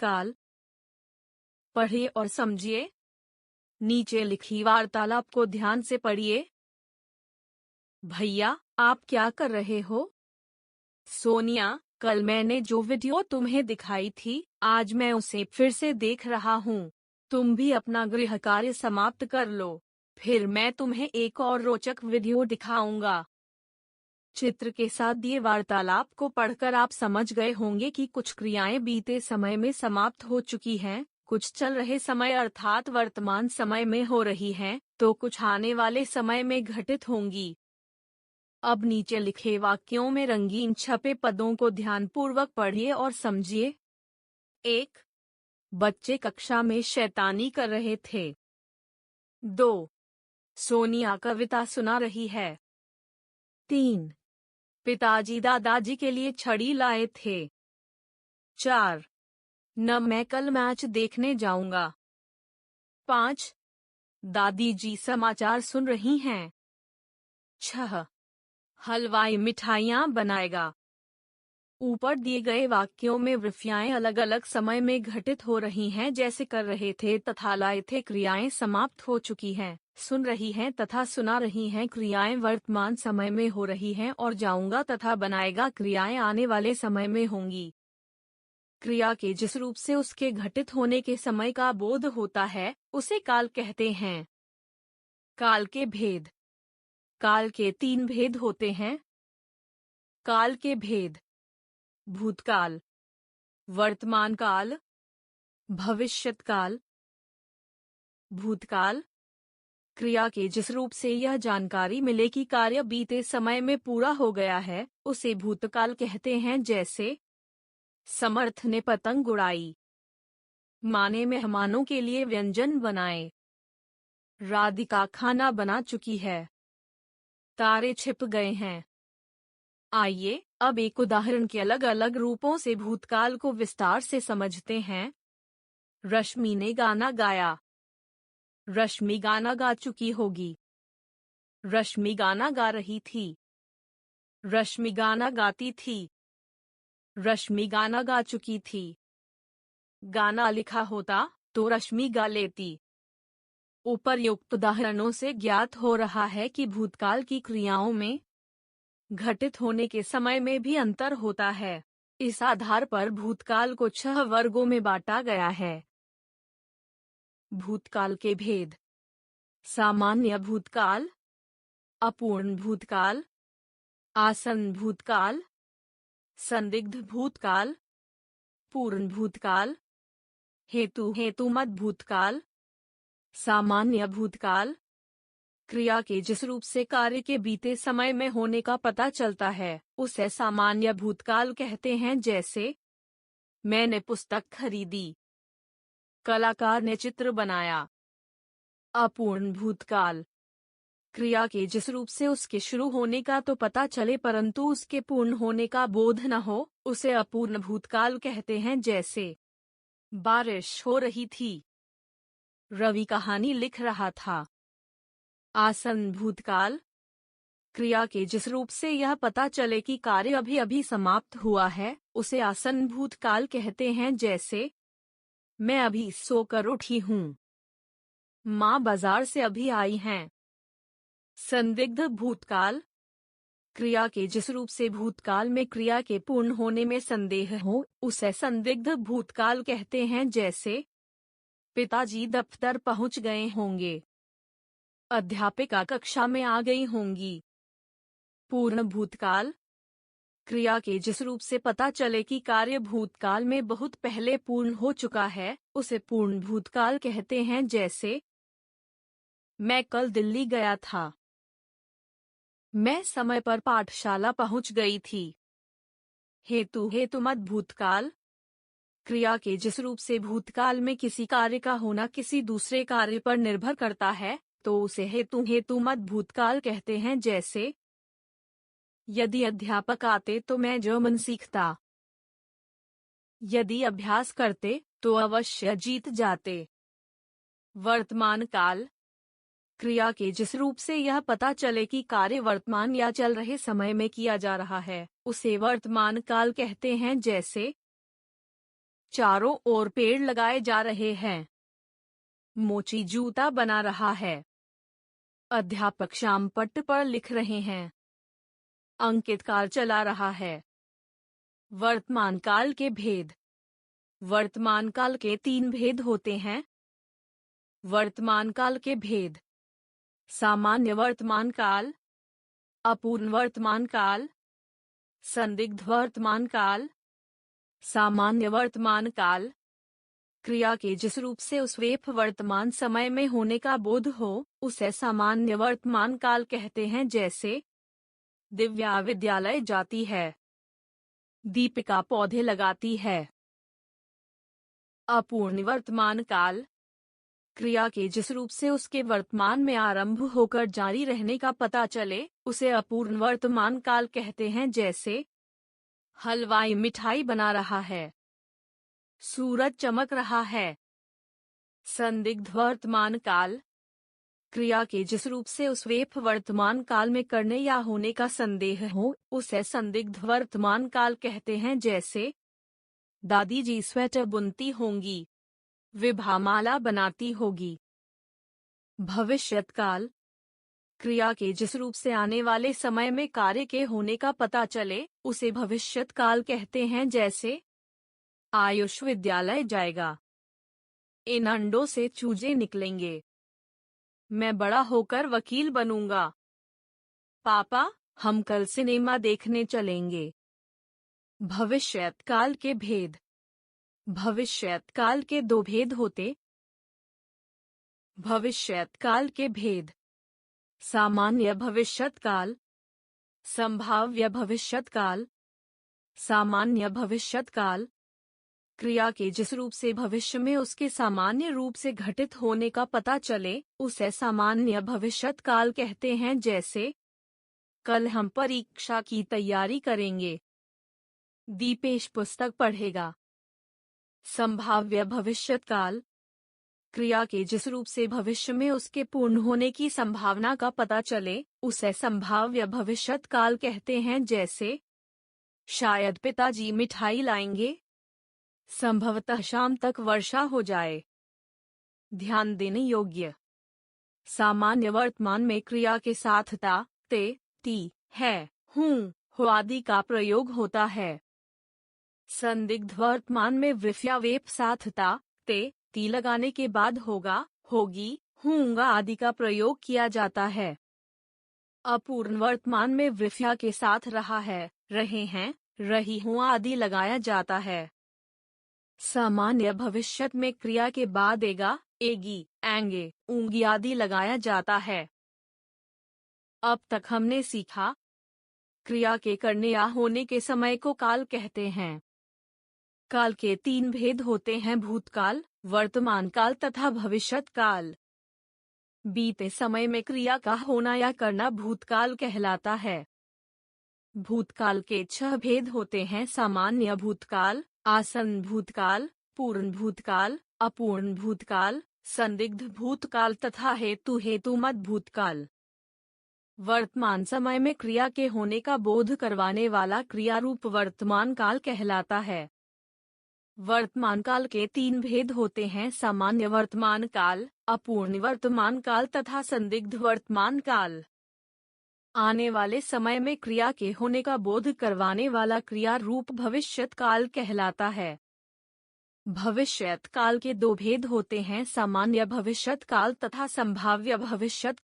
भूतकाल। पढ़िए और समझिए। नीचे लिखी वार्तालाप को ध्यान से पढ़िए। भैया, आप क्या कर रहे हो? सोनिया, कल मैंने जो वीडियो तुम्हें दिखाई थी, आज मैं उसे फिर से देख रहा हूँ। तुम भी अपना गृह कार्य समाप्त कर लो, फिर मैं तुम्हें एक और रोचक वीडियो दिखाऊंगा। चित्र के साथ दिए वार्तालाप को पढ़कर आप समझ गए होंगे कि कुछ क्रियाएं बीते समय में समाप्त हो चुकी हैं, कुछ चल रहे समय अर्थात वर्तमान समय में हो रही हैं, तो कुछ आने वाले समय में घटित होंगी। अब नीचे लिखे वाक्यों में रंगीन छपे पदों को ध्यानपूर्वक पढ़िए और समझिए। 1. बच्चे कक्षा में शैतानी कर रहे थे। 2. सोनिया कविता सुना रही है। 3. पिताजी दादाजी के लिए छड़ी लाए थे। 4. न मैं कल मैच देखने जाऊंगा। 5. दादी जी समाचार सुन रही हैं। 6. हलवाई मिठाइयाँ बनाएगा। ऊपर दिए गए वाक्यों में क्रियाएं अलग अलग समय में घटित हो रही हैं, जैसे कर रहे थे तथा लाए थे क्रियाएं समाप्त हो चुकी हैं, सुन रही हैं तथा सुना रही हैं क्रियाएं वर्तमान समय में हो रही हैं और जाऊंगा तथा बनाएगा क्रियाएं आने वाले समय में होंगी। क्रिया के जिस रूप से उसके घटित होने के समय का बोध होता है, उसे काल कहते हैं। काल के भेद। काल के 3 भेद होते हैं। काल के भेद: भूतकाल, वर्तमान काल, भविष्यत काल। भूतकाल: क्रिया के जिस रूप से यह जानकारी मिले कि कार्य बीते समय में पूरा हो गया है, उसे भूतकाल कहते हैं, जैसे समर्थ ने पतंग उड़ाई, माँ ने मेहमानों के लिए व्यंजन बनाए, राधिका खाना बना चुकी है, तारे छिप गए हैं। आइए अब एक उदाहरण के अलग अलग रूपों से भूतकाल को विस्तार से समझते हैं। रश्मि ने गाना गाया। रश्मि गाना गा चुकी होगी। रश्मि गाना गा रही थी। रश्मि गाना गाती थी। रश्मि गाना गा चुकी थी। गाना लिखा होता तो रश्मि गा लेती। उपर्युक्त उदाहरणों से ज्ञात हो रहा है कि भूतकाल की क्रियाओं में घटित होने के समय में भी अंतर होता है। इस आधार पर भूतकाल को 6 वर्गों में बांटा गया है। भूतकाल के भेद: सामान्य भूतकाल, अपूर्ण भूतकाल, आसन्न भूतकाल, संदिग्ध भूतकाल, पूर्ण भूतकाल, हेतुमत भूतकाल। सामान्य भूतकाल: क्रिया के जिस रूप से कार्य के बीते समय में होने का पता चलता है, उसे सामान्य भूतकाल कहते हैं, जैसे मैंने पुस्तक खरीदी, कलाकार ने चित्र बनाया। अपूर्ण भूतकाल: क्रिया के जिस रूप से उसके शुरू होने का तो पता चले परंतु उसके पूर्ण होने का बोध न हो, उसे अपूर्ण भूतकाल कहते हैं, जैसे बारिश हो रही थी, रवि कहानी लिख रहा था। आसन्न भूतकाल: क्रिया के जिस रूप से यह पता चले कि कार्य अभी अभी समाप्त हुआ है, उसे आसन्न भूतकाल कहते हैं, जैसे मैं अभी सोकर उठी हूँ, माँ बाजार से अभी आई हैं। संदिग्ध भूतकाल: क्रिया के जिस रूप से भूतकाल में क्रिया के पूर्ण होने में संदेह हो, उसे संदिग्ध भूतकाल कहते हैं, जैसे पिताजी दफ्तर पहुंच गए होंगे, अध्यापिका कक्षा में आ गई होंगी। पूर्ण भूतकाल: क्रिया के जिस रूप से पता चले कि कार्य भूतकाल में बहुत पहले पूर्ण हो चुका है, उसे पूर्ण भूतकाल कहते हैं, जैसे मैं कल दिल्ली गया था, मैं समय पर पाठशाला पहुंच गई थी। हेतुमत भूतकाल: क्रिया के जिस रूप से भूतकाल में किसी कार्य का होना किसी दूसरे कार्य पर निर्भर करता है, तो उसे हेतुमत भूतकाल कहते हैं, जैसे यदि अध्यापक आते तो मैं जर्मन सीखता, यदि अभ्यास करते तो अवश्य जीत जाते। वर्तमान काल: क्रिया के जिस रूप से यह पता चले कि कार्य वर्तमान या चल रहे समय में किया जा रहा है, उसे वर्तमान काल कहते हैं, जैसे चारों ओर पेड़ लगाए जा रहे हैं। मोची जूता बना रहा है। अध्यापक श्यामपट्ट पर लिख रहे हैं। अंकित कार चला रहा है। वर्तमान काल के भेद। वर्तमान काल के 3 भेद होते हैं। वर्तमान काल के भेद: सामान्य वर्तमान काल, अपूर्ण वर्तमान काल, संदिग्ध वर्तमान काल। सामान्य वर्तमान काल: क्रिया के जिस रूप से उस वर्तमान समय में होने का बोध हो, उसे सामान्य वर्तमान काल कहते हैं। जैसे दिव्या विद्यालय जाती है। दीपिका पौधे लगाती है। अपूर्ण वर्तमान काल: क्रिया के जिस रूप से उसके वर्तमान में आरंभ होकर जारी रहने का पता चले, उसे अपूर्ण वर्तमान काल कहते हैं। जैसे हलवाई मिठाई बना रहा है। सूरज चमक रहा है। संदिग्ध वर्तमान काल: क्रिया के जिस रूप से उस वर्तमान काल में करने या होने का संदेह हो, उसे संदिग्ध वर्तमान काल कहते हैं। जैसे दादी जी स्वेटर बुनती होंगी। विभा माला बनाती होगी। भविष्यत काल: क्रिया के जिस रूप से आने वाले समय में कार्य के होने का पता चले, उसे भविष्यत काल कहते हैं। जैसे आयुष विद्यालय जाएगा। इन अंडों से चूजे निकलेंगे। मैं बड़ा होकर वकील बनूंगा। पापा, हम कल सिनेमा देखने चलेंगे। भविष्यत काल के भेद। भविष्यत काल के 2 भेद होते। भविष्यत काल के भेद: सामान्य भविष्यत काल, संभाव्य भविष्यत काल। सामान्य भविष्यत काल: क्रिया के जिस रूप से भविष्य में उसके सामान्य रूप से घटित होने का पता चले, उसे सामान्य भविष्यत काल कहते हैं। जैसे कल हम परीक्षा की तैयारी करेंगे। दीपेश पुस्तक पढ़ेगा। संभाव्य भविष्यत काल: क्रिया के जिस रूप से भविष्य में उसके पूर्ण होने की संभावना का पता चले, उसे संभाव्य भविष्यत काल कहते हैं। जैसे शायद पिताजी मिठाई लाएंगे। संभवतः शाम तक वर्षा हो जाए। ध्यान देने योग्य: सामान्य वर्तमान में क्रिया के साथ ता, ते, ती, है, हूं, हो आदि का प्रयोग होता है। संदिग्ध वर्तमान में विफया वेप साथ ता, ते, ती लगाने के बाद होगा, होगी, होऊंगा आदि का प्रयोग किया जाता है। अपूर्ण वर्तमान में विफया के साथ रहा है, रहे हैं, रही हूं आदि लगाया जाता है। सामान्य भविष्यत में क्रिया के बाद एगा, एगी, एंगे, ऊंगी आदि लगाया जाता है। अब तक हमने सीखा। क्रिया के करने या होने के समय को काल कहते हैं। काल के 3 भेद होते हैं: भूतकाल, वर्तमान काल तथा भविष्यत काल। बीते समय में क्रिया का होना या करना भूतकाल कहलाता है। भूतकाल के 6 भेद होते हैं: सामान्य भूतकाल, आसन्न भूतकाल, पूर्ण भूतकाल, अपूर्ण भूतकाल, संदिग्ध भूतकाल तथा हेतुमत भूतकाल। वर्तमान समय में क्रिया के होने का बोध करवाने वाला क्रिया रूप वर्तमान काल कहलाता है। वर्तमान काल के 3 भेद होते हैं: सामान्य वर्तमान काल, अपूर्ण वर्तमान काल तथा संदिग्ध वर्तमान काल। आने वाले समय में क्रिया के होने का बोध करवाने वाला क्रिया रूप भविष्यत काल कहलाता है। भविष्यत काल के 2 भेद होते हैं: सामान्य भविष्यत काल तथा संभाव्य भविष्यत